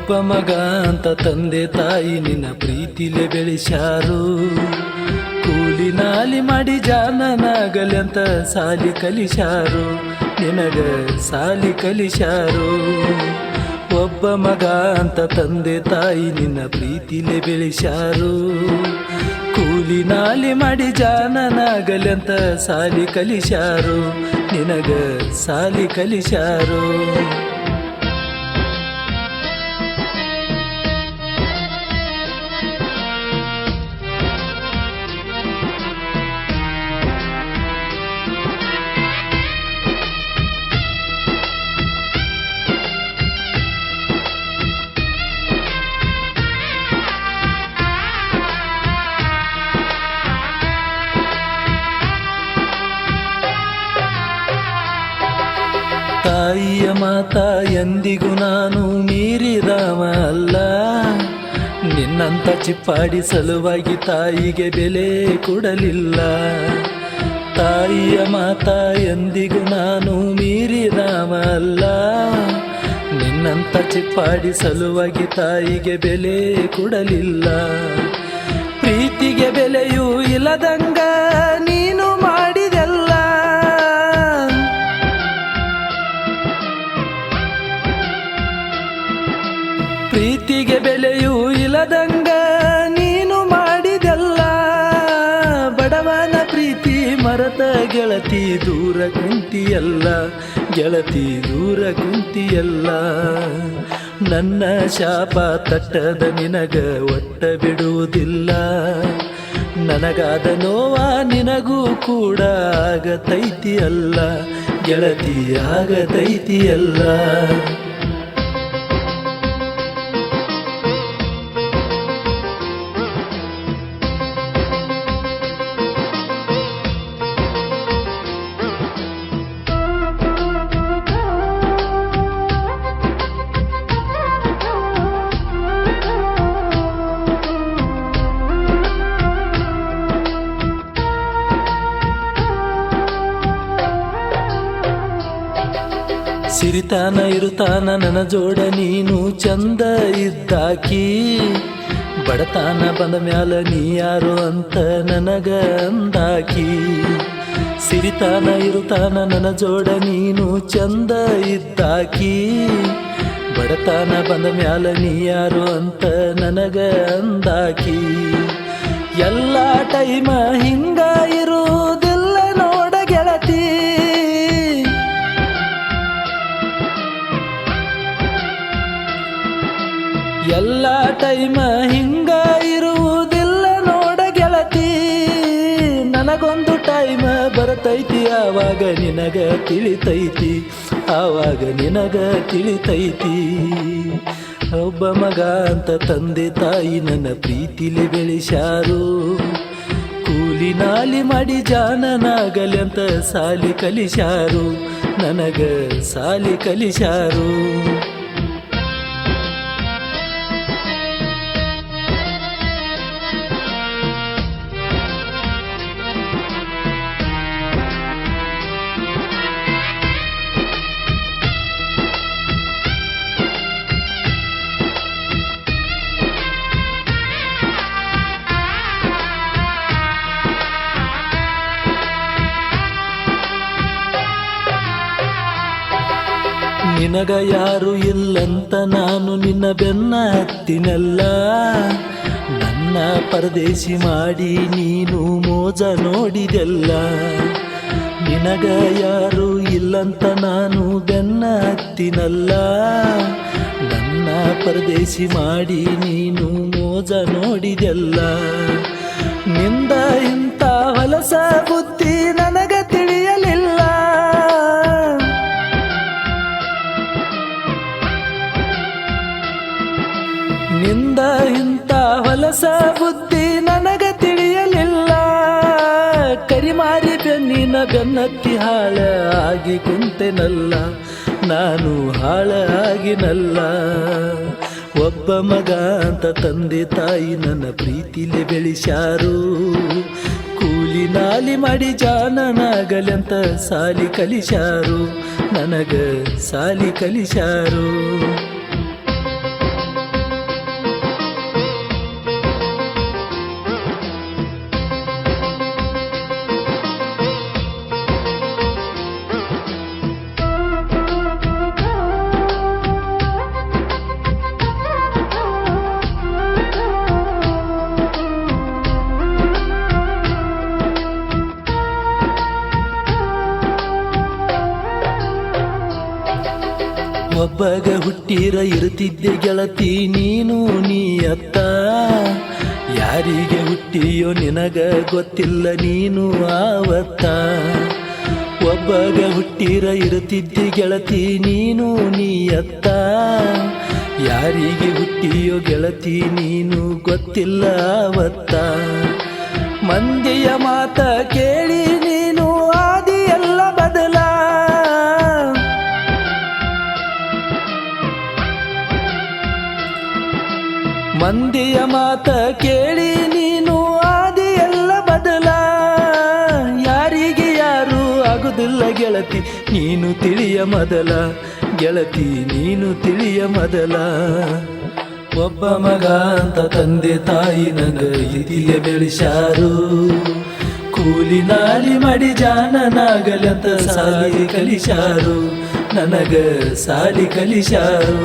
ಒಬ್ಬ ಮಗ ಅಂತ ತಂದೆ ತಾಯಿ ನಿನ್ನ ಪ್ರೀತಿಲೆ ಬೆಳೆಸ್ಯಾರು. ಕೂಲಿ ನಾಲಿ ಮಾಡಿ ಜಾನನಾಗಲಿ ಅಂತ ಸಾಲಿ ಕಲಿಸ್ಯಾರು, ನಿನಗ ಸಾಲಿ ಕಲಿಸ್ಯಾರು. ಒಬ್ಬ ಮಗ ಅಂತ ತಂದೆ ತಾಯಿ ನಿನ್ನ ಪ್ರೀತಿಲೆ ಬೆಳೆಸ್ಯಾರು. ಕೂಲಿ ನಾಲಿ ಮಾಡಿ ಜಾನನಾಗಲಿ ಅಂತ ಸಾಲಿ ಕಲಿಸ್ಯಾರು, ನಿನಗ ಸಾಲಿ ಕಲಿಸ್ಯಾರು. ತಾಯಿಯ ಮಾತ ಎಂದಿಗೂ ನಾನು ಮೀರಿದವ ಅಲ್ಲ, ನಿನ್ನಂತ ಚಿಪ್ಪಾಡಿ ಸಲುವಾಗಿ ತಾಯಿಗೆ ಬೆಲೆ ಕೊಡಲಿಲ್ಲ. ತಾಯಿಯ ಮಾತ ಎಂದಿಗೂ ನಾನು ಮೀರಿದವ ಅಲ್ಲ, ನಿನ್ನಂತ ಚಿಪ್ಪಾಡಿ ಸಲುವಾಗಿ ತಾಯಿಗೆ ಬೆಲೆ ಕೊಡಲಿಲ್ಲ. ಪ್ರೀತಿಗೆ ಬೆಲೆಯೂ ಇಲ್ಲದಂಗ ನೀನು ಮಾಡಿದೆಲ್ಲ, ಪ್ರೀತಿಗೆ ಬೆಲೆಯೂ ಇಲ್ಲದಂಗ ನೀನು ಮಾಡಿದೆಲ್ಲ. ಬಡವನ ಪ್ರೀತಿ ಮರೆತ ಗೆಳತಿ ದೂರ ಕುಂತಿಯಲ್ಲ, ಗೆಳತಿ ದೂರ ಕುಂತಿಯಲ್ಲ. ನನ್ನ ಶಾಪ ತಟ್ಟದ ನಿನಗ ಒಟ್ಟ ಬಿಡುವುದಿಲ್ಲ, ನನಗಾದ ನೋವ ನಿನಗೂ ಕೂಡ ಆಗತೈತಿಯಲ್ಲ, ಗೆಳತಿ ಆಗತೈತಿಯಲ್ಲ. ಸಿರಿತಾನ ಇರುತ್ತಾನ ನನ್ನ ಜೋಡ ನೀನು ಚಂದ ಇದ್ದಾಕಿ, ಬಡತಾನ ಬಂದ ಮ್ಯಾಲ ನೀ ಯಾರು ಅಂತ ನನಗ ಅಂದಾಕಿ. ಸಿರಿತಾನ ಇರುತ್ತಾನ ನನ್ನ ಜೋಡ ನೀನು ಚಂದ ಇದ್ದಾಕಿ, ಬಡತಾನ ಬಂದ ಮ್ಯಾಲ ನೀ ಯಾರು ಅಂತ ನನಗ ಅಂದಾಕಿ. ಎಲ್ಲ ಟೈಮ ಹಿಂಗ ಇರುವುದಿಲ್ಲ ನೋಡ ಗೆಳತಿ, ಎಲ್ಲ ಟೈಮ ಹಿಂಗ ಇರುವುದಿಲ್ಲ ನೋಡ ಗೆಳತಿ. ನನಗೊಂದು ಟೈಮ ಬರ್ತೈತಿ ಆವಾಗ ನಿನಗ ತಿಳಿತೈತಿ, ಆವಾಗ ನಿನಗ ತಿಳಿತೈತಿ. ಒಬ್ಬ ಮಗ ಅಂತ ತಂದೆ ತಾಯಿ ನನ್ನ ಪ್ರೀತಿಲಿ ಬೆಳೆಸ್ಯಾರು. ಕೂಲಿ ನಾಲಿ ಮಾಡಿ ಜಾನನಾಗಲಿ ಅಂತ ಸಾಲಿ ಕಲಿಸ್ಯಾರು, ನನಗ ಸಾಲಿ ಕಲಿಸ್ಯಾರು. ನಿನಗ ಯಾರು ಇಲ್ಲಂತ ನಾನು ನಿನ್ನ ಬೆನ್ನ ಹತ್ತಿನಲ್ಲ, ನನ್ನ ಪರದೇಶಿ ಮಾಡಿ ನೀನು ಮೋಜ ನೋಡಿದೆಲ್ಲ. ನಿನಗ ಯಾರು ಇಲ್ಲಂತ ನಾನು ಬೆನ್ನ ಹತ್ತಿನಲ್ಲ, ನನ್ನ ಪರದೇಶಿ ಮಾಡಿ ನೀನು ಮೋಜ ನೋಡಿದೆಲ್ಲ. ನಿಂದ ಇಂಥ ಹೊಲಸ ಬುದ್ಧಿ ನನಗ ತಿಳಿಯಲಿಲ್ಲ, ನಿಂದ ಇಂಥ ಹೊಲಸ ಬುದ್ಧಿ ನನಗ ತಿಳಿಯಲಿಲ್ಲ. ಕರಿಮಾರಿ ಬೆನ್ನಿನ ಬೆನ್ನತ್ತಿ ಹಾಳ ಆಗಿ ಕುಂತೆನಲ್ಲ, ನಾನು ಹಾಳ ಆಗಿನಲ್ಲ. ಒಬ್ಬ ಮಗ ಅಂತ ತಂದೆ ತಾಯಿ ನನ್ನ ಪ್ರೀತಿಲೆ ಬೆಳೆಸ್ಯಾರು. ಕೂಲಿ ನಾಲಿ ಮಾಡಿ ಜಾನನಾಗಲಿ ಅಂತ ಸಾಲಿ ಕಲಿಸ್ಯಾರು, ನನಗ ಸಾಲಿ ಕಲಿಸ್ಯಾರು. ಒಬ್ಬಗ ಹುಟ್ಟಿರ ಇರುತ್ತಿದ್ದೆ ಗೆಳತಿ ನೀನು ನೀ ಅತ್ತ, ಯಾರಿಗೆ ಹುಟ್ಟಿಯೋ ನಿನಗ ಗೊತ್ತಿಲ್ಲ ನೀನು ಆವತ್ತ. ಒಬ್ಬಗ ಹುಟ್ಟಿರ ಇರುತ್ತಿದ್ದೆ ಗೆಳತಿ ನೀನು ನೀ ಅತ್ತ, ಯಾರಿಗೆ ಹುಟ್ಟಿಯೋ ಗೆಳತಿ ನೀನು ಗೊತ್ತಿಲ್ಲ ಆವತ್ತ. ಮಂದಿಯ ಮಾತ ಕೇಳಿ ನೀನು ಆದಿಯೆಲ್ಲ ಬದಲ, ಮಂದಿಯ ಮಾತ ಕೇಳಿ ನೀನು ಆದಿಯೆಲ್ಲ ಬದಲ. ಯಾರಿಗೆ ಯಾರು ಆಗುದಿಲ್ಲ ಗೆಳತಿ ನೀನು ತಿಳಿಯ ಮೊದಲ, ಗೆಳತಿ ನೀನು ತಿಳಿಯ ಮೊದಲ. ಒಬ್ಬ ಮಗ ಅಂತ ತಂದೆ ತಾಯಿ ನಂಗ ಇದಿಲೆ ಬೆಳೆಸಾರು, ಕೂಲಿ ನಾಲಿ ಮಾಡಿ ಜಾನನಾಗಲಂತ ಸಾಲಿ ಕಲಿಸಾರು, ನನಗ ಸಾಲಿ ಕಲಿಸಾರು.